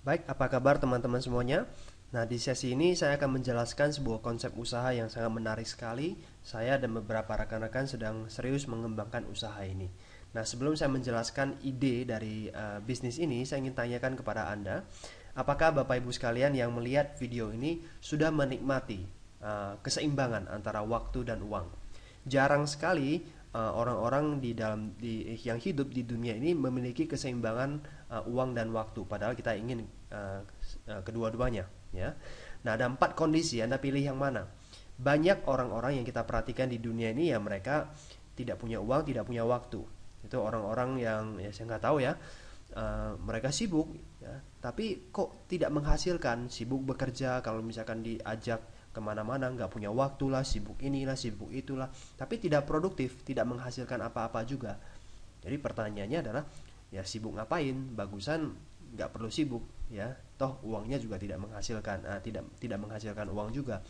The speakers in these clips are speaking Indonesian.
Baik, apa kabar teman-teman semuanya? Nah, di sesi ini saya akan menjelaskan sebuah konsep usaha yang sangat menarik sekali. Saya dan beberapa rekan-rekan sedang serius mengembangkan usaha ini. Nah, sebelum saya menjelaskan ide dari bisnis ini, saya ingin tanyakan kepada Anda, apakah Bapak Ibu sekalian yang melihat video ini sudah menikmati keseimbangan antara waktu dan uang? Jarang sekali orang-orang yang hidup di dunia ini memiliki keseimbangan uang dan waktu, padahal kita ingin kedua-duanya, ya. Nah, ada 4 kondisi, Anda pilih yang mana? Banyak orang-orang yang kita perhatikan di dunia ini ya mereka tidak punya uang, tidak punya waktu. Itu orang-orang yang ya saya nggak tahu ya, mereka sibuk ya, tapi kok tidak menghasilkan, sibuk bekerja, kalau misalkan diajak kemana-mana nggak punya waktu lah, sibuk inilah, sibuk itulah, tapi tidak produktif, tidak menghasilkan apa-apa juga. Jadi pertanyaannya adalah, ya sibuk ngapain? Bagusan nggak perlu sibuk, ya toh uangnya juga tidak menghasilkan, tidak menghasilkan uang juga.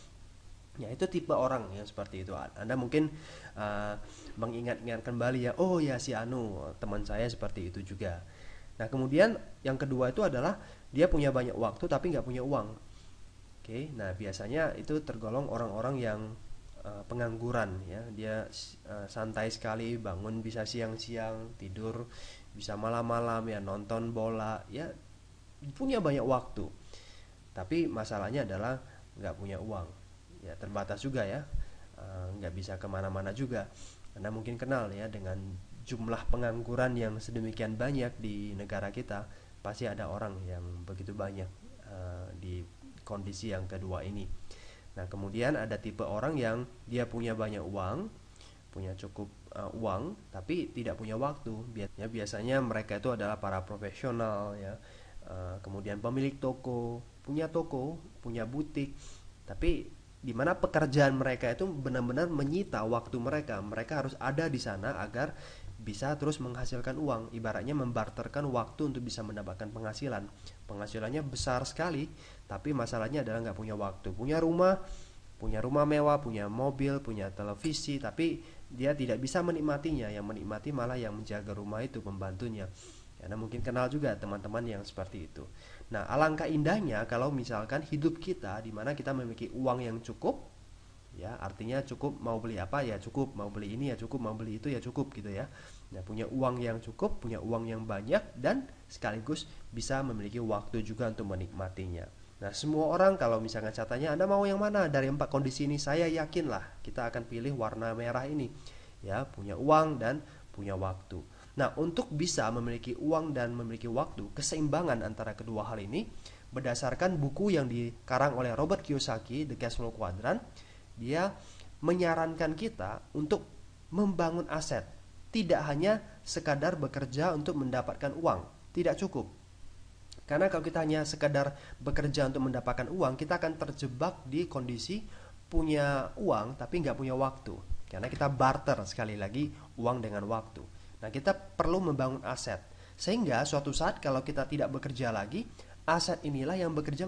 Ya, itu tipe orang yang seperti itu. Anda mungkin mengingat-ingat kembali ya, oh ya si Anu, teman saya seperti itu juga. Nah, kemudian yang kedua itu adalah dia punya banyak waktu tapi nggak punya uang. Oke, nah biasanya itu tergolong orang-orang yang pengangguran ya. Dia santai sekali, bangun bisa siang-siang, tidur bisa malam-malam ya, nonton bola ya, punya banyak waktu. Tapi masalahnya adalah nggak punya uang. Ya terbatas juga ya, nggak bisa kemana-mana juga. Anda mungkin kenal ya dengan jumlah pengangguran yang sedemikian banyak di negara kita. Pasti ada orang yang begitu banyak di kondisi yang kedua ini. Nah, kemudian ada tipe orang yang dia punya banyak uang, punya cukup uang, tapi tidak punya waktu. Biasanya mereka itu adalah para profesional ya, kemudian pemilik toko, punya butik, tapi di mana pekerjaan mereka itu benar-benar menyita waktu mereka. Mereka harus ada di sana agar bisa terus menghasilkan uang. Ibaratnya membarterkan waktu untuk bisa mendapatkan penghasilan. Penghasilannya besar sekali, tapi masalahnya adalah nggak punya waktu. Punya rumah mewah, punya mobil, punya televisi, tapi dia tidak bisa menikmatinya. Yang menikmati malah yang menjaga rumah itu, pembantunya. Anda mungkin kenal juga teman-teman yang seperti itu. Nah, alangkah indahnya kalau misalkan hidup kita di mana kita memiliki uang yang cukup, ya artinya cukup, mau beli apa ya cukup, mau beli ini ya cukup, mau beli itu ya cukup gitu ya. Nah, punya uang yang cukup, punya uang yang banyak, dan sekaligus bisa memiliki waktu juga untuk menikmatinya. Nah, semua orang kalau misalnya catanya Anda mau yang mana dari 4 kondisi ini, saya yakinlah kita akan pilih warna merah ini. Ya, punya uang dan punya waktu. Nah, untuk bisa memiliki uang dan memiliki waktu, keseimbangan antara kedua hal ini, berdasarkan buku yang dikarang oleh Robert Kiyosaki, The Cash Flow Quadrant, dia menyarankan kita untuk membangun aset. Tidak hanya sekadar bekerja untuk mendapatkan uang, tidak cukup. Karena kalau kita hanya sekadar bekerja untuk mendapatkan uang, kita akan terjebak di kondisi punya uang tapi nggak punya waktu. Karena kita barter sekali lagi uang dengan waktu. Nah, kita perlu membangun aset. Sehingga suatu saat kalau kita tidak bekerja lagi, aset inilah yang bekerja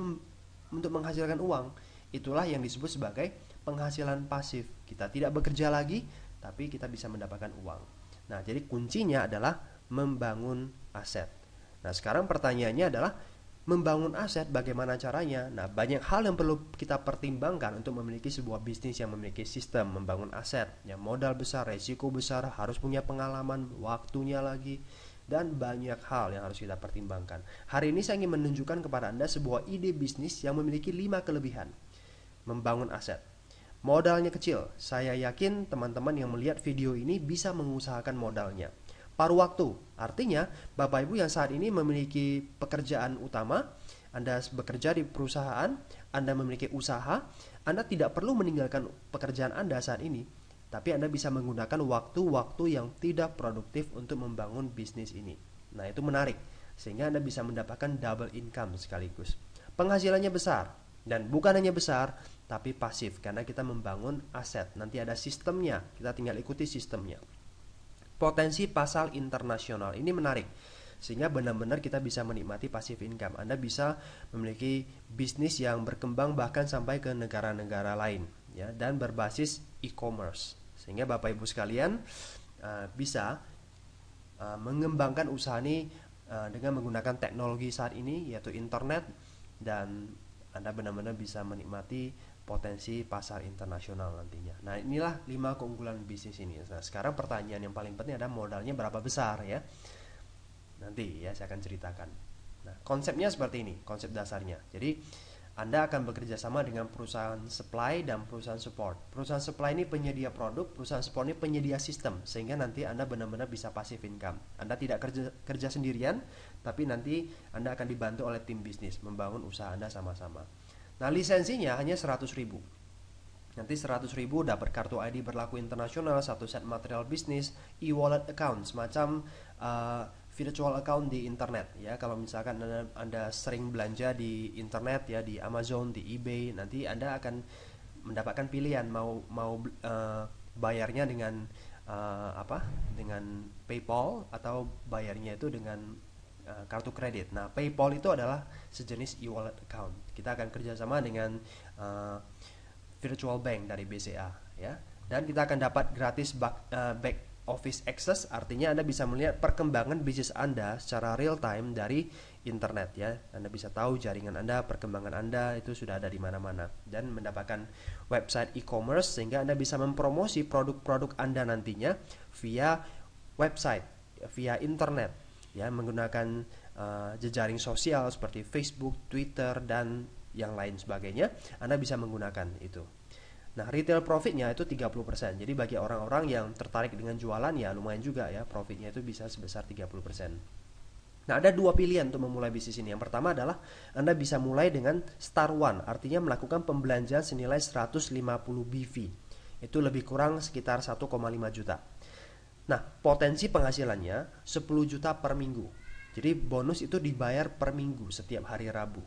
untuk menghasilkan uang. Itulah yang disebut sebagai penghasilan pasif. Kita tidak bekerja lagi, tapi kita bisa mendapatkan uang. Nah, jadi kuncinya adalah membangun aset. Nah, sekarang pertanyaannya adalah membangun aset bagaimana caranya? Nah, banyak hal yang perlu kita pertimbangkan untuk memiliki sebuah bisnis yang memiliki sistem membangun aset. Ya, modal besar, resiko besar, harus punya pengalaman, waktunya lagi, dan banyak hal yang harus kita pertimbangkan. Hari ini saya ingin menunjukkan kepada Anda sebuah ide bisnis yang memiliki 5 kelebihan membangun aset. Modalnya kecil. Saya yakin teman-teman yang melihat video ini bisa mengusahakan modalnya. Paruh waktu, artinya Bapak Ibu yang saat ini memiliki pekerjaan utama, Anda bekerja di perusahaan, Anda memiliki usaha, Anda tidak perlu meninggalkan pekerjaan Anda saat ini, tapi Anda bisa menggunakan waktu-waktu yang tidak produktif untuk membangun bisnis ini. Nah, itu menarik, sehingga Anda bisa mendapatkan double income sekaligus. Penghasilannya besar, dan bukan hanya besar, tapi pasif, karena kita membangun aset. Nanti ada sistemnya, kita tinggal ikuti sistemnya. Potensi pasar internasional ini menarik, sehingga benar-benar kita bisa menikmati passive income. Anda bisa memiliki bisnis yang berkembang bahkan sampai ke negara-negara lain ya, dan berbasis e-commerce, sehingga Bapak Ibu sekalian bisa mengembangkan usaha ini dengan menggunakan teknologi saat ini yaitu internet, dan Anda benar-benar bisa menikmati potensi pasar internasional nantinya. Nah, inilah 5 keunggulan bisnis ini. Nah, sekarang pertanyaan yang paling penting adalah modalnya berapa besar ya. Nanti ya saya akan ceritakan. Nah, konsepnya seperti ini, konsep dasarnya. Jadi Anda akan bekerja sama dengan perusahaan supply dan perusahaan support. Perusahaan supply ini penyedia produk, perusahaan support ini penyedia sistem, sehingga nanti Anda benar-benar bisa passive income. Anda tidak kerja sendirian, tapi nanti Anda akan dibantu oleh tim bisnis membangun usaha Anda sama-sama. Nah, lisensinya hanya 100.000. Nanti 100.000 dapat kartu ID berlaku internasional, satu set material bisnis, e-wallet account, semacam virtual account di internet ya. Kalau misalkan anda sering belanja di internet ya, di Amazon, di eBay, nanti Anda akan mendapatkan pilihan mau bayarnya dengan dengan PayPal atau bayarnya itu dengan kartu kredit. Nah, PayPal itu adalah sejenis e-wallet account. Kita akan kerjasama dengan virtual bank dari BCA ya, dan kita akan dapat gratis back office access, artinya Anda bisa melihat perkembangan bisnis Anda secara real time dari internet ya. Anda bisa tahu jaringan Anda, perkembangan Anda itu sudah ada di mana-mana, dan mendapatkan website e-commerce sehingga Anda bisa mempromosi produk-produk Anda nantinya via website, via internet ya, menggunakan jejaring sosial seperti Facebook, Twitter, dan yang lain sebagainya. Anda bisa menggunakan itu. Nah, retail profitnya itu 30%. Jadi bagi orang-orang yang tertarik dengan jualan ya lumayan juga ya, profitnya itu bisa sebesar 30%. Nah, ada dua pilihan untuk memulai bisnis ini. Yang pertama adalah Anda bisa mulai dengan Star One, artinya melakukan pembelanjaan senilai 150 BV. Itu lebih kurang sekitar 1,5 juta. Nah, potensi penghasilannya 10 juta per minggu. Jadi bonus itu dibayar per minggu setiap hari Rabu.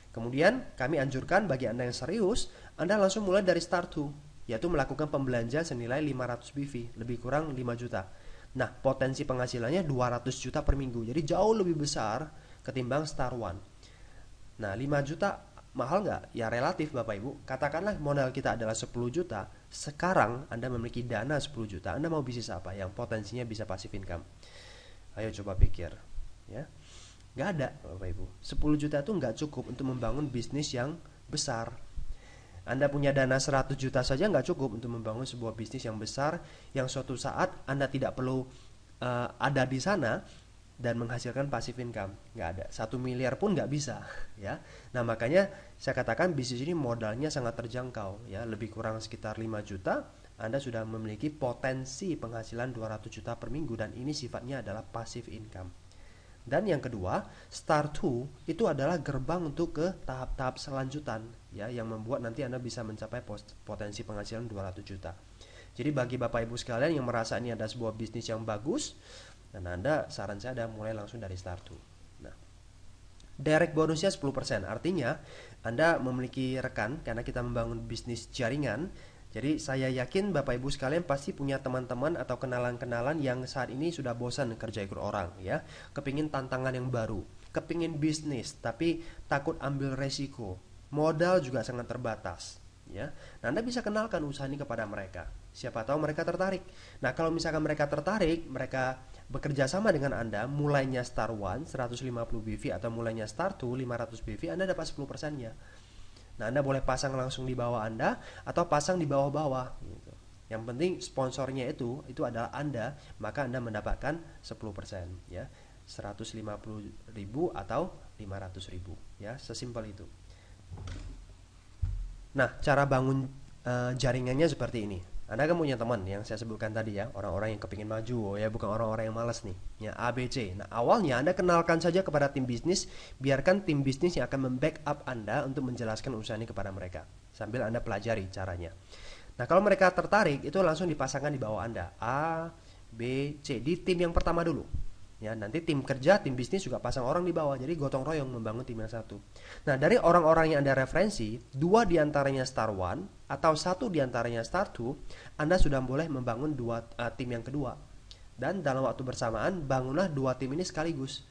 Kemudian kami anjurkan bagi Anda yang serius, Anda langsung mulai dari Start 2, yaitu melakukan pembelanjaan senilai 500 BV, lebih kurang 5 juta. Nah, potensi penghasilannya 200 juta per minggu, jadi jauh lebih besar ketimbang Star One. Nah, 5 juta mahal nggak? Ya relatif Bapak Ibu. Katakanlah modal kita adalah 10 juta, sekarang Anda memiliki dana 10 juta, Anda mau bisnis apa yang potensinya bisa passive income? Ayo coba pikir ya. Nggak ada Bapak Ibu. 10 juta itu nggak cukup untuk membangun bisnis yang besar. Anda punya dana 100 juta saja nggak cukup untuk membangun sebuah bisnis yang besar, yang suatu saat Anda tidak perlu ada di sana dan menghasilkan passive income. Nggak ada. 1 miliar pun nggak bisa ya. Nah, makanya saya katakan bisnis ini modalnya sangat terjangkau ya, lebih kurang sekitar 5 juta Anda sudah memiliki potensi penghasilan 200 juta per minggu, dan ini sifatnya adalah passive income. Dan yang kedua, Start 2 itu adalah gerbang untuk ke tahap-tahap selanjutan ya, yang membuat nanti Anda bisa mencapai potensi penghasilan 200 juta. Jadi bagi Bapak Ibu sekalian yang merasa ini ada sebuah bisnis yang bagus, dan Anda, saran saya adalah mulai langsung dari Start 2. Nah, direct bonusnya 10%, artinya Anda memiliki rekan karena kita membangun bisnis jaringan. Jadi saya yakin Bapak Ibu sekalian pasti punya teman-teman atau kenalan-kenalan yang saat ini sudah bosan kerja ikut orang ya, kepingin tantangan yang baru, kepingin bisnis tapi takut ambil resiko, modal juga sangat terbatas ya. Nah, Anda bisa kenalkan usaha ini kepada mereka, siapa tahu mereka tertarik. Nah, kalau misalkan mereka tertarik, mereka bekerja sama dengan Anda, mulainya Star One 150 BV atau mulainya Start 2 500 BV, Anda dapat 10%-nya. Nah, Anda boleh pasang langsung di bawah Anda atau pasang di bawah-bawah gitu. Yang penting sponsornya itu adalah Anda, maka Anda mendapatkan 10% ya. 150.000 atau 500.000 ya, sesimpel itu. Nah, cara bangun jaringannya seperti ini. Anda kan punya teman yang saya sebutkan tadi ya, orang-orang yang kepingin maju ya, bukan orang-orang yang malas nih ya, ABC. Nah, awalnya Anda kenalkan saja kepada tim bisnis, biarkan tim bisnis yang akan membackup Anda untuk menjelaskan usaha ini kepada mereka, sambil Anda pelajari caranya. Nah, kalau mereka tertarik, itu langsung dipasangkan di bawah Anda, A, B, C, di tim yang pertama dulu ya. Nanti tim kerja, tim bisnis juga pasang orang di bawah, jadi gotong royong membangun tim yang satu. Nah, dari orang-orang yang Anda referensi, 2 diantaranya Star One atau 1 diantaranya Start 2, Anda sudah boleh membangun tim yang kedua. Dan dalam waktu bersamaan, bangunlah 2 tim ini sekaligus.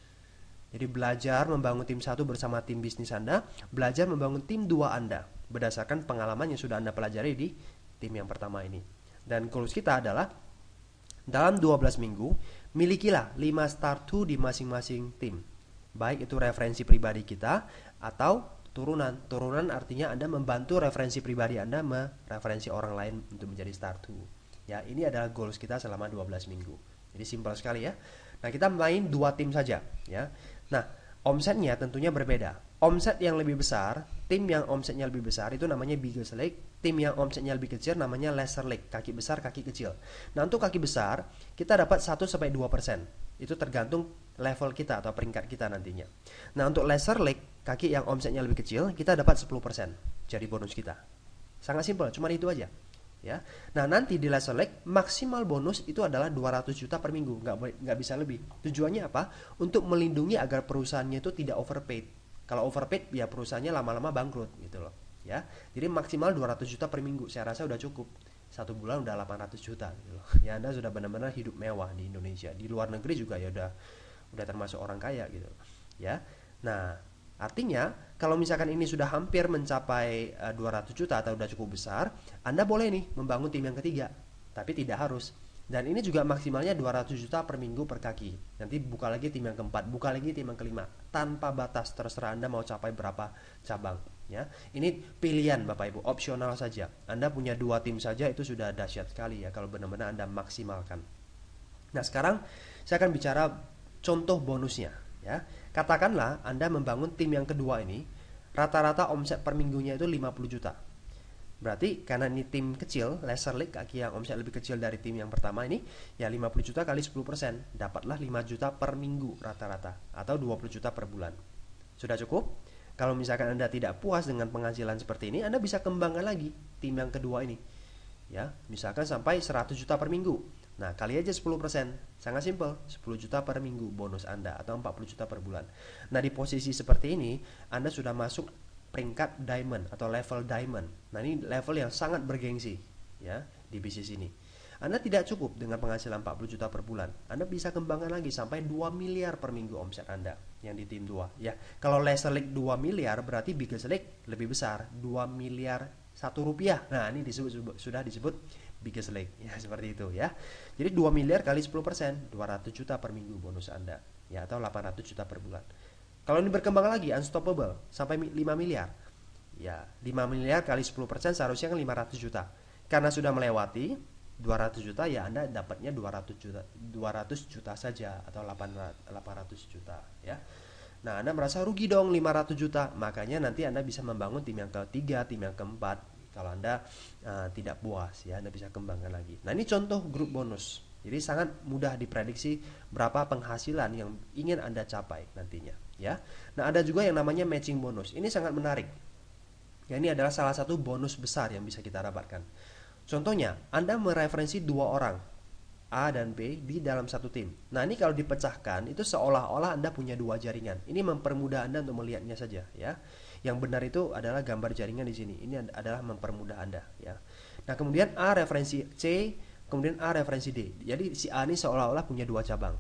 Jadi belajar membangun tim 1 bersama tim bisnis Anda, belajar membangun tim 2 Anda, berdasarkan pengalaman yang sudah Anda pelajari di tim yang pertama ini. Dan goals kita adalah dalam 12 minggu, milikilah 5 star 2 di masing-masing tim. Baik itu referensi pribadi kita atau turunan. Turunan artinya Anda membantu referensi pribadi Anda mereferensi orang lain untuk menjadi star 2. Ya, ini adalah goals kita selama 12 minggu. Jadi simpel sekali ya. Nah, kita main 2 tim saja ya. Nah, omsetnya tentunya berbeda. Omset yang lebih besar, tim yang omsetnya lebih besar itu namanya biggest leg. Tim yang omsetnya lebih kecil namanya lesser leg, kaki besar, kaki kecil. Nah, untuk kaki besar, kita dapat 1-2%. Itu tergantung level kita atau peringkat kita nantinya. Nah, untuk lesser leg, kaki yang omsetnya lebih kecil, kita dapat 10% jadi bonus kita. Sangat simpel, cuma itu aja. Ya. Nah, nanti di lesser leg maksimal bonus itu adalah 200 juta per minggu, nggak bisa lebih. Tujuannya apa? Untuk melindungi agar perusahaannya itu tidak overpaid. Kalau overpaid ya perusahaannya lama-lama bangkrut gitu loh. Ya. Jadi maksimal 200 juta per minggu. Saya rasa udah cukup. 1 bulan udah 800 juta gitu loh. Ya, Anda sudah benar-benar hidup mewah di Indonesia. Di luar negeri juga ya udah termasuk orang kaya gitu. Ya. Nah, artinya kalau misalkan ini sudah hampir mencapai 200 juta atau udah cukup besar, Anda boleh nih membangun tim yang ketiga. Tapi tidak harus. Dan ini juga maksimalnya 200 juta per minggu per kaki. Nanti buka lagi tim yang keempat, buka lagi tim yang kelima. Tanpa batas, terserah Anda mau capai berapa cabang. Ya, ini pilihan Bapak Ibu, opsional saja. Anda punya 2 tim saja itu sudah dahsyat sekali ya kalau benar-benar Anda maksimalkan. Nah, sekarang saya akan bicara contoh bonusnya. Ya, katakanlah Anda membangun tim yang kedua ini, rata-rata omset per minggunya itu 50 juta. Berarti karena ini tim kecil, lesser leg, kaki yang omset lebih kecil dari tim yang pertama ini, ya 50 juta kali 10%, dapatlah 5 juta per minggu rata-rata, atau 20 juta per bulan. Sudah cukup? Kalau misalkan Anda tidak puas dengan penghasilan seperti ini, Anda bisa kembangkan lagi tim yang kedua ini. Ya, misalkan sampai 100 juta per minggu. Nah, kali aja 10%. Sangat simpel, 10 juta per minggu bonus Anda, atau 40 juta per bulan. Nah, di posisi seperti ini, Anda sudah masuk peringkat diamond atau level diamond. Nah, ini level yang sangat bergengsi ya di bisnis ini. Anda tidak cukup dengan penghasilan 40 juta per bulan. Anda bisa kembangkan lagi sampai 2 miliar per minggu omset Anda yang di tim 2 ya. Kalau lesser leg 2 miliar berarti biggest leg lebih besar, 2 miliar 1 rupiah. Nah, ini sudah disebut biggest leg ya, seperti itu ya. Jadi 2 miliar kali 10%, 200 juta per minggu bonus Anda ya, atau 800 juta per bulan. Kalau ini berkembang lagi, unstoppable, sampai 5 miliar. Ya, 5 miliar kali 10% seharusnya kan 500 juta. Karena sudah melewati 200 juta, ya Anda dapatnya 200 juta saja, atau 800 juta. Ya. Nah, Anda merasa rugi dong 500 juta. Makanya nanti Anda bisa membangun tim yang ketiga, tim yang keempat. Kalau Anda tidak puas, ya Anda bisa kembangkan lagi. Nah, ini contoh grup bonus. Jadi sangat mudah diprediksi berapa penghasilan yang ingin Anda capai nantinya. Ya, nah ada juga yang namanya matching bonus. Ini sangat menarik. Ya, ini adalah salah satu bonus besar yang bisa kita dapatkan. Contohnya, Anda mereferensi 2 orang, A dan B, di dalam satu tim. Nah, ini kalau dipecahkan itu seolah-olah Anda punya 2 jaringan. Ini mempermudah Anda untuk melihatnya saja. Ya, yang benar itu adalah gambar jaringan di sini. Ini adalah mempermudah Anda. Ya. Nah, kemudian A referensi C, kemudian A referensi D. Jadi si A ini seolah-olah punya 2 cabang.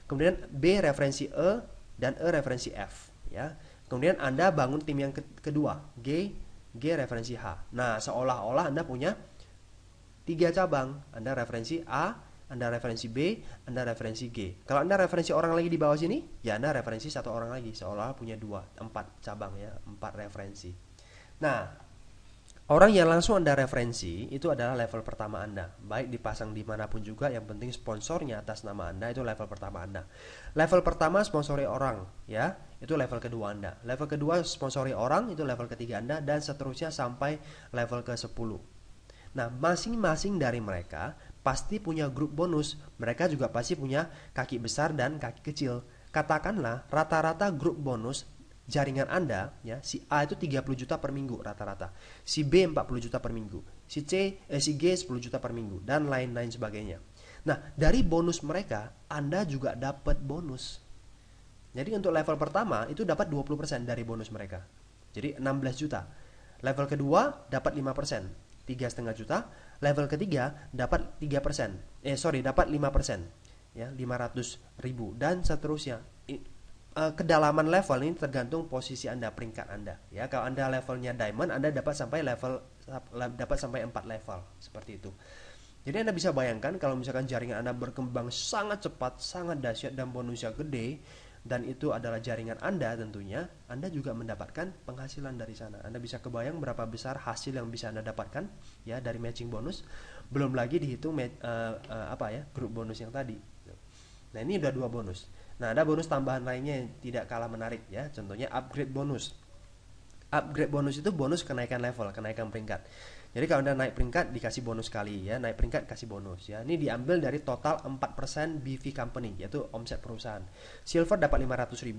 Kemudian B referensi E dan E referensi F ya. Kemudian Anda bangun tim yang kedua, G referensi H. Nah, seolah-olah Anda punya 3 cabang. Anda referensi A, Anda referensi B, Anda referensi G. Kalau Anda referensi orang lagi di bawah sini, ya Anda referensi 1 orang lagi, seolah-olah punya 4 cabang ya, 4 referensi. Nah, orang yang langsung Anda referensi itu adalah level pertama Anda. Baik dipasang dimanapun juga, yang penting sponsornya atas nama Anda, itu level pertama Anda. Level pertama sponsori orang ya, itu level kedua Anda. Level kedua sponsori orang, itu level ketiga Anda, dan seterusnya sampai level ke-10. Nah, masing-masing dari mereka pasti punya grup bonus. Mereka juga pasti punya kaki besar dan kaki kecil. Katakanlah rata-rata grup bonus jaringan Anda ya, si A itu 30 juta per minggu rata-rata, si B 40 juta per minggu, si G 10 juta per minggu, dan lain-lain sebagainya. Nah, dari bonus mereka Anda juga dapat bonus. Jadi untuk level pertama itu dapat 20% dari bonus mereka. Jadi 16 juta. Level kedua dapat 5%, 3,5 juta. Level ketiga dapat 3%. Dapat 5%. Ya, 500.000 dan seterusnya. Kedalaman level ini tergantung posisi Anda, peringkat Anda. Ya, kalau Anda levelnya diamond, Anda dapat sampai 4 level seperti itu. Jadi Anda bisa bayangkan kalau misalkan jaringan Anda berkembang sangat cepat, sangat dahsyat dan bonusnya gede, dan itu adalah jaringan Anda tentunya, Anda juga mendapatkan penghasilan dari sana. Anda bisa kebayang berapa besar hasil yang bisa Anda dapatkan ya dari matching bonus. Belum lagi dihitung grup bonus yang tadi. Nah, ini udah 2 bonus. Nah, ada bonus tambahan lainnya yang tidak kalah menarik ya. Contohnya upgrade bonus. Upgrade bonus itu bonus kenaikan level, kenaikan peringkat. Jadi kalau Anda naik peringkat dikasih bonus kali ya, naik peringkat kasih bonus ya. Ini diambil dari total 4% BV company, yaitu omset perusahaan. Silver dapat 500.000,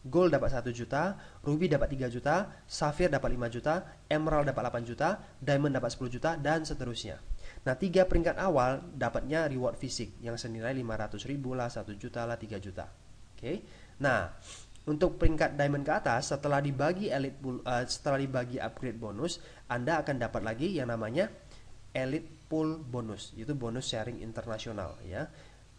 Gold dapat 1 juta, Ruby dapat 3 juta, Sapphire dapat 5 juta, Emerald dapat 8 juta, Diamond dapat 10 juta, dan seterusnya. Nah, 3 peringkat awal dapatnya reward fisik yang senilai 500.000 lah, 1 juta lah, 3 juta. Oke. Nah, untuk peringkat diamond ke atas, setelah dibagi upgrade bonus, Anda akan dapat lagi yang namanya elite pool bonus, yaitu bonus sharing internasional ya.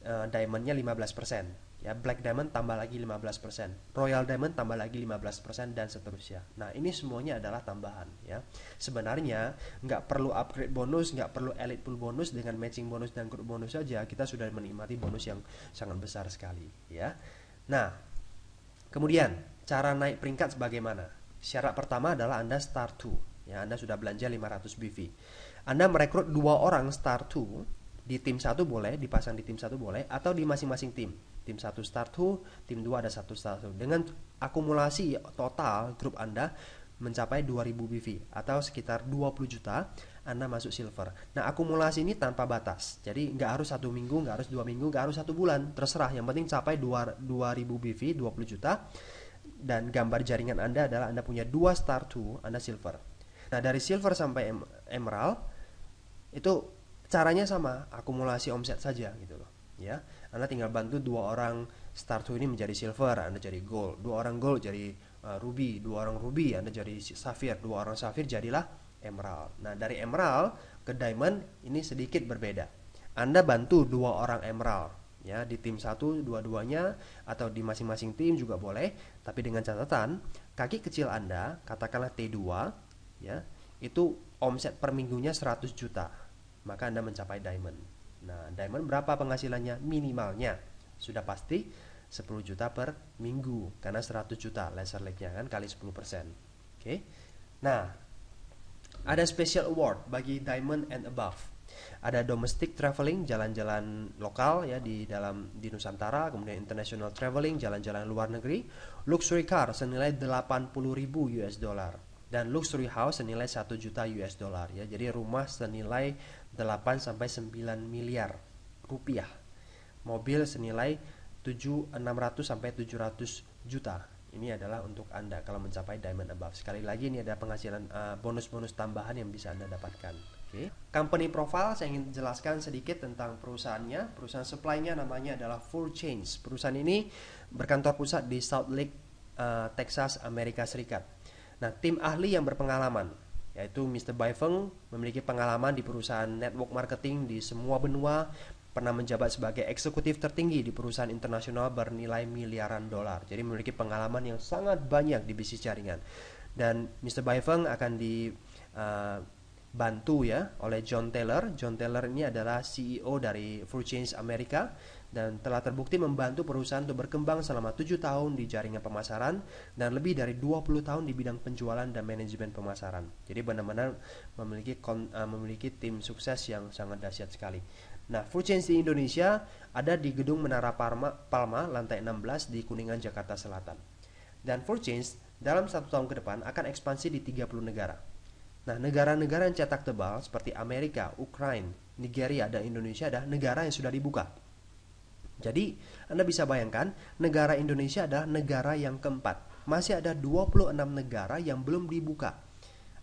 Diamondnya 15%, ya. Black diamond tambah lagi 15%, royal diamond tambah lagi 15%, dan seterusnya. Nah, ini semuanya adalah tambahan ya. Sebenarnya nggak perlu upgrade bonus, nggak perlu elite pool bonus, dengan matching bonus dan group bonus saja kita sudah menikmati bonus yang sangat besar sekali ya. Nah, kemudian, cara naik peringkat sebagaimana? Syarat pertama adalah Anda star 2. Ya, Anda sudah belanja 500 BV. Anda merekrut 2 orang star 2 di tim 1 boleh, dipasang di tim 1 boleh, atau di masing-masing tim. Tim 1 star 2, tim 2 ada 1 star 2. Dengan akumulasi total grup Anda mencapai 2000 BV atau sekitar 20 juta, Anda masuk silver. Nah, akumulasi ini tanpa batas. Jadi nggak harus 1 minggu, nggak harus 2 minggu, nggak harus 1 bulan, terserah. Yang penting capai 2000 BV, 20 juta. Dan gambar jaringan Anda adalah Anda punya 2 star 2, Anda silver. Nah, dari silver sampai emerald itu caranya sama, akumulasi omset saja gitu loh. Ya, Anda tinggal bantu 2 orang star 2 ini menjadi silver, Anda jadi gold. 2 orang gold jadi ruby, 2 orang ruby Anda jadi sapphire, 2 orang sapphire jadilah emerald. Nah, dari emerald ke diamond ini sedikit berbeda. Anda bantu 2 orang emerald ya, di tim 1 dua-duanya atau di masing-masing tim juga boleh, tapi dengan catatan kaki kecil Anda, katakanlah T2 ya, itu omset per minggunya 100 juta. Maka Anda mencapai diamond. Nah, diamond berapa penghasilannya? Minimalnya sudah pasti 10 juta per minggu, karena 100 juta laser leg-nya kan kali 10%. Oke. Nah, ada special award bagi diamond and above. Ada domestic traveling, jalan-jalan lokal ya di Nusantara, kemudian international traveling, jalan-jalan luar negeri, luxury car senilai 80.000 US dollar, dan luxury house senilai 1 juta US dollar ya. Jadi rumah senilai 8 sampai 9 miliar rupiah. Mobil senilai 600 sampai 700 juta. Ini adalah untuk Anda kalau mencapai diamond above. Sekali lagi, ini ada penghasilan bonus-bonus tambahan yang bisa Anda dapatkan. Oke. Company profile, saya ingin jelaskan sedikit tentang perusahaannya. Perusahaan supply-nya namanya adalah Full Change. Perusahaan ini berkantor pusat di Salt Lake, Texas, Amerika Serikat. Nah, tim ahli yang berpengalaman, yaitu Mr. Bai Feng, memiliki pengalaman di perusahaan network marketing di semua benua, pernah menjabat sebagai eksekutif tertinggi di perusahaan internasional bernilai miliaran dolar. Jadi memiliki pengalaman yang sangat banyak di bisnis jaringan. Dan Mr. Bai Feng akan dibantu ya oleh John Taylor. John Taylor ini adalah CEO dari Full Change Amerika dan telah terbukti membantu perusahaan untuk berkembang selama 7 tahun di jaringan pemasaran dan lebih dari 20 tahun di bidang penjualan dan manajemen pemasaran. Jadi benar-benar memiliki tim sukses yang sangat dahsyat sekali. Nah, Full Change di Indonesia ada di Gedung Menara Palma, lantai 16 di Kuningan, Jakarta Selatan. Dan Full Change dalam 1 tahun ke depan akan ekspansi di 30 negara. Nah, negara-negara yang cetak tebal seperti Amerika, Ukraina, Nigeria, dan Indonesia adalah negara yang sudah dibuka. Jadi, Anda bisa bayangkan, negara Indonesia adalah negara yang keempat. Masih ada 26 negara yang belum dibuka.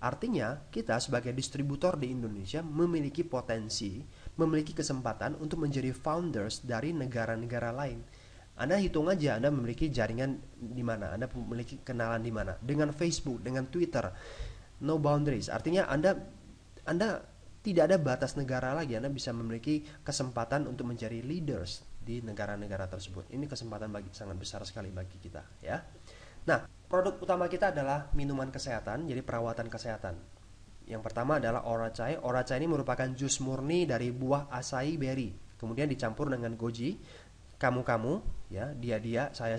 Artinya, kita sebagai distributor di Indonesia memiliki potensi, memiliki kesempatan untuk menjadi founders dari negara-negara lain. Anda hitung aja, Anda memiliki jaringan di mana, Anda memiliki kenalan di mana. Dengan Facebook, dengan Twitter, no boundaries. Artinya Anda tidak ada batas negara lagi. Anda bisa memiliki kesempatan untuk menjadi leaders di negara-negara tersebut. Ini kesempatan sangat besar sekali bagi kita, ya. Nah, produk utama kita adalah minuman kesehatan, jadi perawatan kesehatan. Yang pertama adalah Orachai. Orachai ini merupakan jus murni dari buah acai berry, kemudian dicampur dengan goji, kamu-kamu, ya, dia-dia, saya,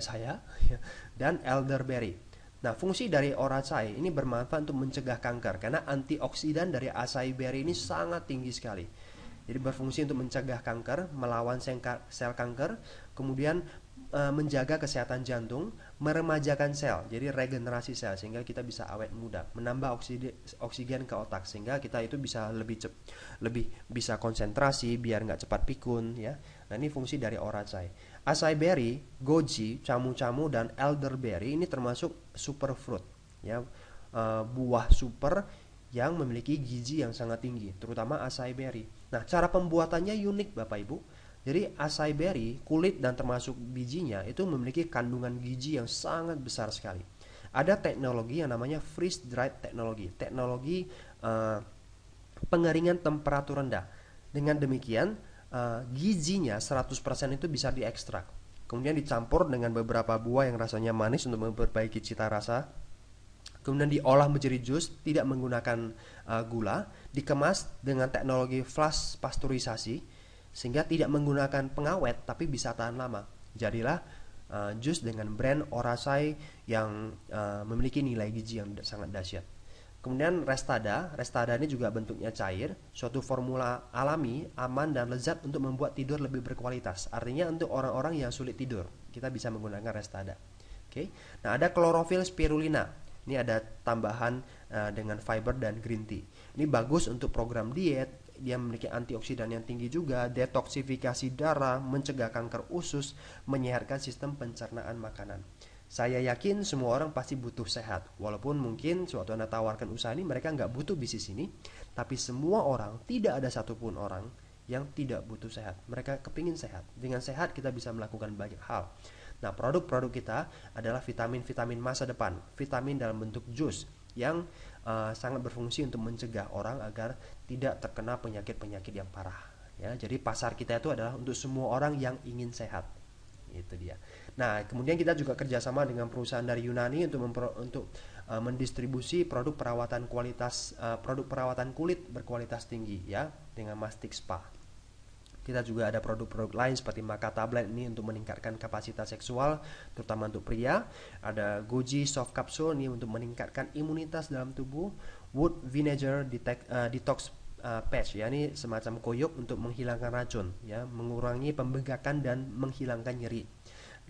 ya, dan elderberry. Nah, fungsi dari Orachai ini bermanfaat untuk mencegah kanker karena antioksidan dari acai berry ini sangat tinggi sekali. Jadi berfungsi untuk mencegah kanker, melawan sel kanker, kemudian menjaga kesehatan jantung, meremajakan sel, jadi regenerasi sel sehingga kita bisa awet muda, menambah oksigen ke otak sehingga kita itu bisa lebih bisa konsentrasi biar nggak cepat pikun, ya. Nah, ini fungsi dari Orachai. Acai berry, goji, camu-camu, dan elderberry ini termasuk superfruit, ya, buah super yang memiliki gizi yang sangat tinggi, terutama acai berry. Nah, cara pembuatannya unik Bapak Ibu. Jadi acai berry, kulit dan termasuk bijinya itu memiliki kandungan gizi yang sangat besar sekali. Ada teknologi yang namanya freeze dried teknologi, teknologi pengeringan temperatur rendah. Dengan demikian, gizinya 100% itu bisa diekstrak. Kemudian dicampur dengan beberapa buah yang rasanya manis untuk memperbaiki cita rasa. Kemudian diolah menjadi jus, tidak menggunakan gula, dikemas dengan teknologi flash pasteurisasi, sehingga tidak menggunakan pengawet tapi bisa tahan lama. Jadilah jus dengan brand Orachai yang memiliki nilai gizi yang sangat dahsyat. Kemudian Restada ini juga bentuknya cair, suatu formula alami, aman dan lezat untuk membuat tidur lebih berkualitas. Artinya untuk orang-orang yang sulit tidur, kita bisa menggunakan Restada. Oke. Nah, ada klorofil spirulina. Ini ada tambahan dengan fiber dan green tea. Ini bagus untuk program diet. Dia memiliki antioksidan yang tinggi juga, detoksifikasi darah, mencegah kanker usus, menyehatkan sistem pencernaan makanan. Saya yakin semua orang pasti butuh sehat. Walaupun mungkin suatu Anda tawarkan usaha ini, mereka nggak butuh bisnis ini. Tapi semua orang, tidak ada satupun orang yang tidak butuh sehat. Mereka kepingin sehat. Dengan sehat kita bisa melakukan banyak hal. Nah, produk-produk kita adalah vitamin-vitamin masa depan, vitamin dalam bentuk jus yang sangat berfungsi untuk mencegah orang agar tidak terkena penyakit-penyakit yang parah. Ya, jadi pasar kita itu adalah untuk semua orang yang ingin sehat. Itu dia. Nah, kemudian kita juga kerjasama dengan perusahaan dari Yunani untuk mendistribusi produk perawatan produk perawatan kulit berkualitas tinggi, ya, dengan Mastic Spa. Kita juga ada produk-produk lain seperti Maca Tablet ini untuk meningkatkan kapasitas seksual, terutama untuk pria. Ada Goji Soft Capsule ini untuk meningkatkan imunitas dalam tubuh. Wood Vinegar Detox Patch, ya, ini semacam koyok untuk menghilangkan racun, ya, mengurangi pembengkakan dan menghilangkan nyeri.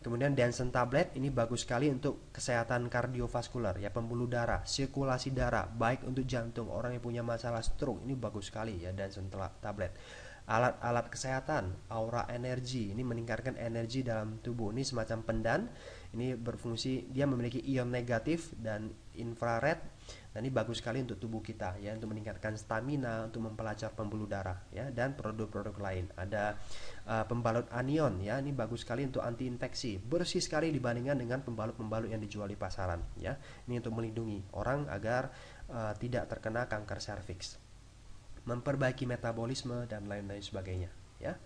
Kemudian Dansen Tablet ini bagus sekali untuk kesehatan kardiovaskular, ya, pembuluh darah, sirkulasi darah, baik untuk jantung, orang yang punya masalah stroke ini bagus sekali, ya, Dansen Tablet. Alat-alat kesehatan, aura energi, ini meningkatkan energi dalam tubuh. Ini semacam pendan, ini berfungsi, dia memiliki ion negatif dan infrared, dan ini bagus sekali untuk tubuh kita, ya, untuk meningkatkan stamina, untuk mempelajari pembuluh darah, ya, dan produk-produk lain. Ada pembalut anion, ya, ini bagus sekali untuk anti infeksi, bersih sekali dibandingkan dengan pembalut-pembalut yang dijual di pasaran, ya. Ini untuk melindungi orang agar tidak terkena kanker serviks, memperbaiki metabolisme dan lain-lain sebagainya, ya.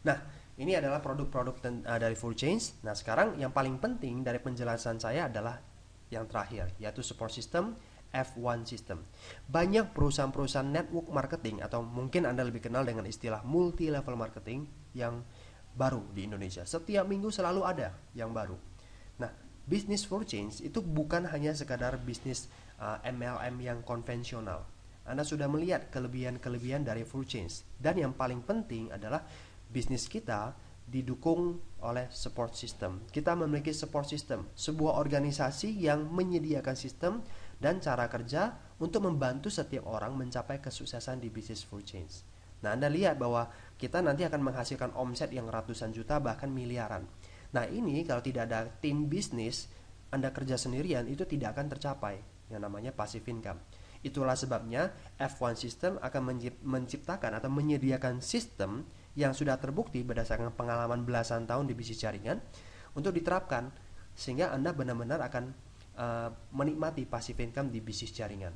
Nah, ini adalah produk-produk dari Full Change. Nah, sekarang yang paling penting dari penjelasan saya adalah yang terakhir, yaitu support system, F1 system. Banyak perusahaan-perusahaan network marketing atau mungkin Anda lebih kenal dengan istilah multi level marketing yang baru di Indonesia. Setiap minggu selalu ada yang baru. Nah, bisnis Full Change itu bukan hanya sekadar bisnis MLM yang konvensional. Anda sudah melihat kelebihan-kelebihan dari Full Change. Dan yang paling penting adalah bisnis kita didukung oleh support system. Kita memiliki support system, sebuah organisasi yang menyediakan sistem dan cara kerja untuk membantu setiap orang mencapai kesuksesan di bisnis Full Change. Nah, Anda lihat bahwa kita nanti akan menghasilkan omset yang ratusan juta bahkan miliaran. Nah, ini kalau tidak ada tim bisnis, Anda kerja sendirian itu tidak akan tercapai yang namanya passive income. Itulah sebabnya F1 System akan menciptakan atau menyediakan sistem yang sudah terbukti berdasarkan pengalaman belasan tahun di bisnis jaringan untuk diterapkan sehingga Anda benar-benar akan menikmati passive income di bisnis jaringan.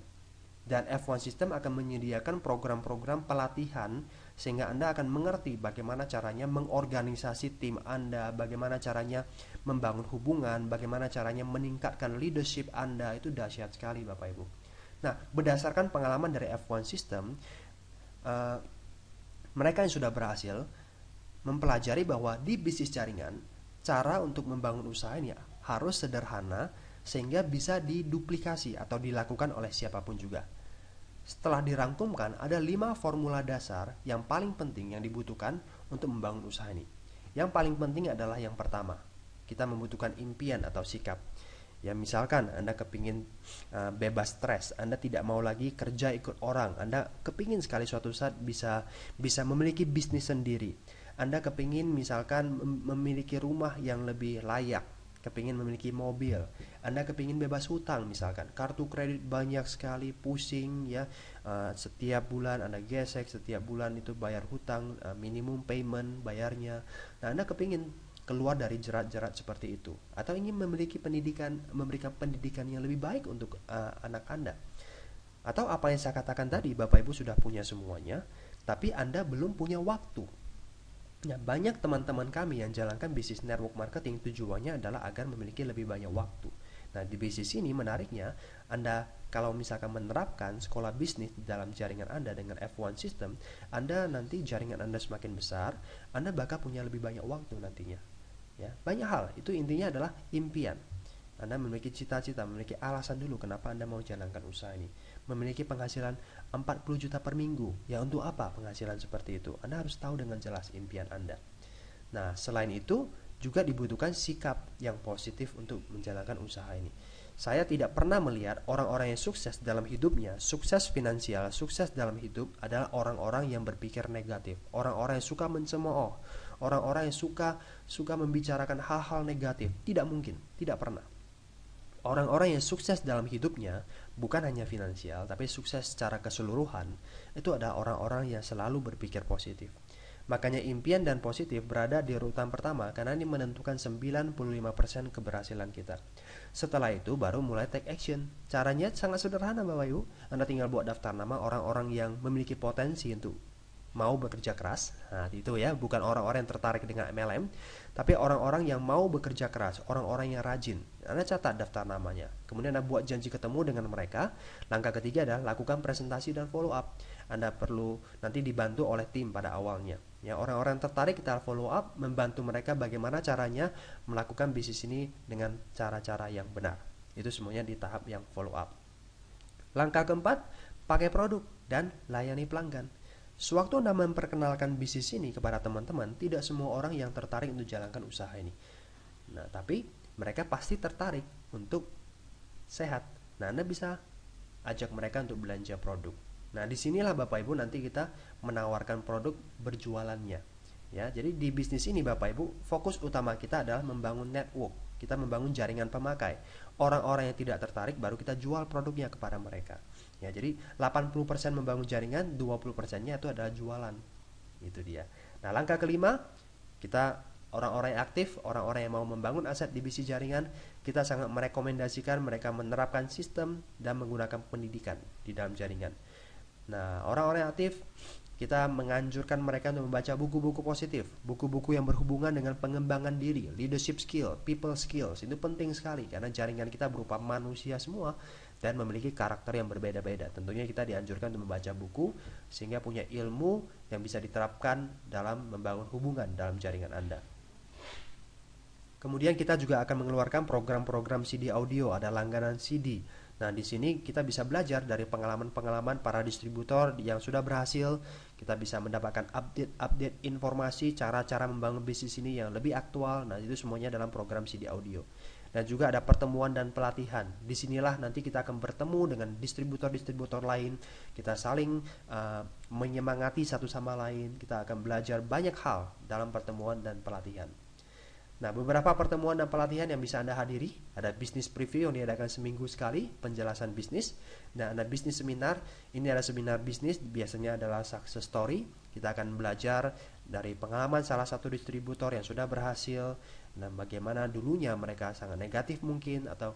Dan F1 System akan menyediakan program-program pelatihan sehingga Anda akan mengerti bagaimana caranya mengorganisasi tim Anda, bagaimana caranya membangun hubungan, bagaimana caranya meningkatkan leadership Anda. Itu dahsyat sekali Bapak Ibu. Nah, berdasarkan pengalaman dari F1 System, eh, mereka yang sudah berhasil mempelajari bahwa di bisnis jaringan, cara untuk membangun usaha ini harus sederhana sehingga bisa diduplikasi atau dilakukan oleh siapapun juga. Setelah dirangkumkan, ada 5 formula dasar yang paling penting yang dibutuhkan untuk membangun usaha ini. Yang paling penting adalah yang pertama, kita membutuhkan impian atau sikap. Ya, misalkan Anda kepingin bebas stres, Anda tidak mau lagi kerja ikut orang, Anda kepingin sekali suatu saat bisa memiliki bisnis sendiri. Anda kepingin misalkan memiliki rumah yang lebih layak, kepingin memiliki mobil, Anda kepingin bebas hutang misalkan, kartu kredit banyak sekali, pusing ya, setiap bulan Anda gesek, setiap bulan itu bayar hutang, minimum payment bayarnya. Nah, Anda kepingin keluar dari jerat-jerat seperti itu, atau ingin memiliki pendidikan, memberikan pendidikan yang lebih baik untuk anak Anda. Atau apa yang saya katakan tadi, Bapak Ibu sudah punya semuanya, tapi Anda belum punya waktu. Nah, banyak teman-teman kami yang jalankan bisnis network marketing tujuannya adalah agar memiliki lebih banyak waktu. Nah, di bisnis ini menariknya, Anda kalau misalkan menerapkan sekolah bisnis di dalam jaringan Anda dengan F1 System, Anda nanti jaringan Anda semakin besar, Anda bakal punya lebih banyak waktu nantinya. Ya, banyak hal, itu intinya adalah impian. Anda memiliki cita-cita, memiliki alasan dulu kenapa Anda mau jalankan usaha ini. Memiliki penghasilan 40 juta per minggu. Ya, untuk apa penghasilan seperti itu? Anda harus tahu dengan jelas impian Anda. Nah, selain itu juga dibutuhkan sikap yang positif untuk menjalankan usaha ini. Saya tidak pernah melihat orang-orang yang sukses dalam hidupnya, sukses finansial, sukses dalam hidup adalah orang-orang yang berpikir negatif, orang-orang yang suka mencemooh, orang-orang yang suka membicarakan hal-hal negatif. Tidak mungkin, tidak pernah. Orang-orang yang sukses dalam hidupnya bukan hanya finansial, tapi sukses secara keseluruhan, itu adalah orang-orang yang selalu berpikir positif. Makanya impian dan positif berada di urutan pertama karena ini menentukan 95% keberhasilan kita. Setelah itu baru mulai take action. Caranya sangat sederhana Bapak Ibu. Anda tinggal buat daftar nama orang-orang yang memiliki potensi untuk mau bekerja keras. Nah, itu ya, bukan orang-orang yang tertarik dengan MLM, tapi orang-orang yang mau bekerja keras, orang-orang yang rajin. Anda catat daftar namanya. Kemudian Anda buat janji ketemu dengan mereka. Langkah ketiga adalah lakukan presentasi dan follow up. Anda perlu nanti dibantu oleh tim pada awalnya. Ya, orang-orang yang tertarik kita follow up, membantu mereka bagaimana caranya melakukan bisnis ini dengan cara-cara yang benar. Itu semuanya di tahap yang follow up. Langkah keempat, pakai produk dan layani pelanggan. Sewaktu Anda memperkenalkan bisnis ini kepada teman-teman, tidak semua orang yang tertarik untuk jalankan usaha ini. Nah, tapi mereka pasti tertarik untuk sehat. Nah, Anda bisa ajak mereka untuk belanja produk. Nah, disinilah Bapak Ibu nanti kita menawarkan produk berjualannya. Ya, jadi di bisnis ini Bapak Ibu, fokus utama kita adalah membangun network. Kita membangun jaringan pemakai. Orang-orang yang tidak tertarik baru kita jual produknya kepada mereka. Ya, jadi 80% membangun jaringan, 20%-nya itu adalah jualan. Itu dia. Nah, langkah kelima, kita orang-orang yang aktif, orang-orang yang mau membangun aset di bisnis jaringan, kita sangat merekomendasikan mereka menerapkan sistem dan menggunakan pendidikan di dalam jaringan. Nah, orang-orang yang aktif, kita menganjurkan mereka untuk membaca buku-buku positif, buku-buku yang berhubungan dengan pengembangan diri, leadership skill, people skills. Itu penting sekali karena jaringan kita berupa manusia semua dan memiliki karakter yang berbeda-beda. Tentunya kita dianjurkan untuk membaca buku sehingga punya ilmu yang bisa diterapkan dalam membangun hubungan dalam jaringan Anda. Kemudian kita juga akan mengeluarkan program-program CD audio, ada langganan CD. Nah, di sini kita bisa belajar dari pengalaman-pengalaman para distributor yang sudah berhasil. Kita bisa mendapatkan update-update informasi, cara-cara membangun bisnis ini yang lebih aktual. Nah, itu semuanya dalam program CD audio. Dan juga ada pertemuan dan pelatihan. Disinilah nanti kita akan bertemu dengan distributor-distributor lain. Kita saling menyemangati satu sama lain. Kita akan belajar banyak hal dalam pertemuan dan pelatihan. Nah, beberapa pertemuan dan pelatihan yang bisa Anda hadiri, ada bisnis preview yang diadakan seminggu sekali, penjelasan bisnis, dan ada bisnis seminar. Ini adalah seminar bisnis, biasanya adalah success story. Kita akan belajar dari pengalaman salah satu distributor yang sudah berhasil, dan bagaimana dulunya mereka sangat negatif mungkin, atau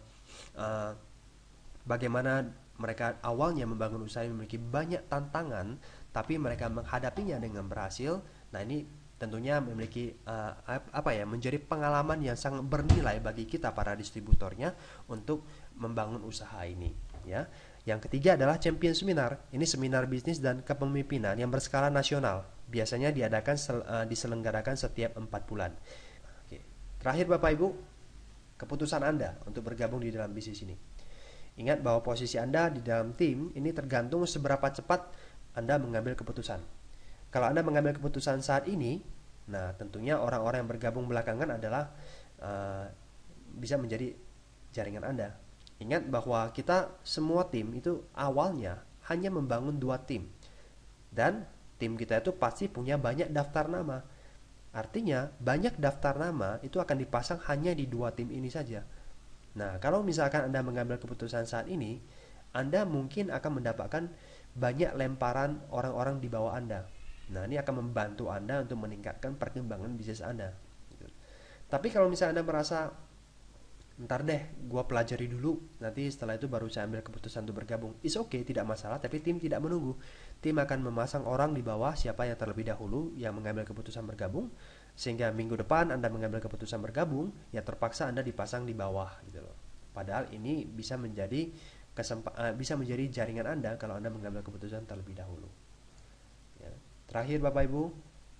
bagaimana mereka awalnya membangun usaha yang memiliki banyak tantangan, tapi mereka menghadapinya dengan berhasil. Nah, ini tentunya memiliki menjadi pengalaman yang sangat bernilai bagi kita para distributornya untuk membangun usaha ini. ya. Yang ketiga adalah Champion Seminar. Ini seminar bisnis dan kepemimpinan yang berskala nasional. Biasanya diselenggarakan setiap 4 bulan. Oke. Terakhir Bapak Ibu, keputusan Anda untuk bergabung di dalam bisnis ini. Ingat bahwa posisi Anda di dalam tim ini tergantung seberapa cepat Anda mengambil keputusan. Kalau Anda mengambil keputusan saat ini, nah tentunya orang-orang yang bergabung belakangan adalah bisa menjadi jaringan Anda. Ingat bahwa kita semua tim itu awalnya hanya membangun 2 tim. Dan tim kita itu pasti punya banyak daftar nama. Artinya banyak daftar nama itu akan dipasang hanya di 2 tim ini saja. Nah, kalau misalkan Anda mengambil keputusan saat ini, Anda mungkin akan mendapatkan banyak lemparan orang-orang di bawah Anda. Nah, ini akan membantu Anda untuk meningkatkan perkembangan bisnis Anda. Tapi kalau misalnya Anda merasa, ntar deh, gue pelajari dulu, nanti setelah itu baru saya ambil keputusan untuk bergabung. It's okay, tidak masalah, tapi tim tidak menunggu. Tim akan memasang orang di bawah siapa yang terlebih dahulu yang mengambil keputusan bergabung, sehingga minggu depan Anda mengambil keputusan bergabung, ya terpaksa Anda dipasang di bawah gitu loh. Padahal ini bisa menjadi jaringan Anda kalau Anda mengambil keputusan terlebih dahulu. Ya. Terakhir Bapak Ibu,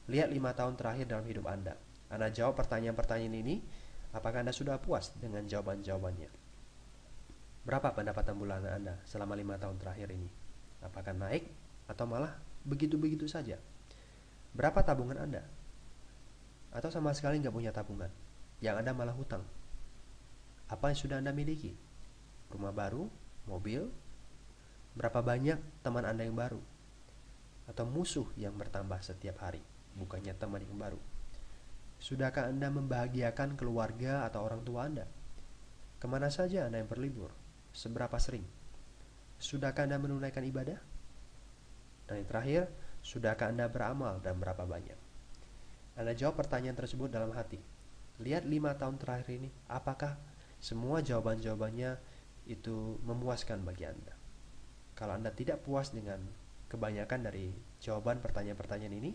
lihat 5 tahun terakhir dalam hidup Anda. Anda jawab pertanyaan-pertanyaan ini. Apakah Anda sudah puas dengan jawaban-jawabannya? Berapa pendapatan bulanan Anda selama 5 tahun terakhir ini? Apakah naik atau malah begitu-begitu saja? Berapa tabungan Anda? Atau sama sekali nggak punya tabungan? Yang Anda malah hutang? Apa yang sudah Anda miliki? Rumah baru? Mobil? Berapa banyak teman Anda yang baru? Atau musuh yang bertambah setiap hari? Bukannya teman yang baru. Sudahkah Anda membahagiakan keluarga atau orang tua Anda? Kemana saja Anda yang berlibur? Seberapa sering? Sudahkah Anda menunaikan ibadah? Dan yang terakhir, sudahkah Anda beramal dan berapa banyak? Anda jawab pertanyaan tersebut dalam hati. Lihat 5 tahun terakhir ini, apakah semua jawaban-jawabannya itu memuaskan bagi Anda? Kalau Anda tidak puas dengan kebanyakan dari jawaban pertanyaan-pertanyaan ini,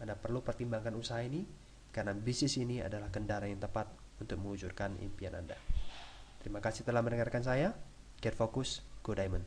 Anda perlu pertimbangkan usaha ini, karena bisnis ini adalah kendaraan yang tepat untuk mewujudkan impian Anda. Terima kasih telah mendengarkan saya. Get Focus, Go Diamond.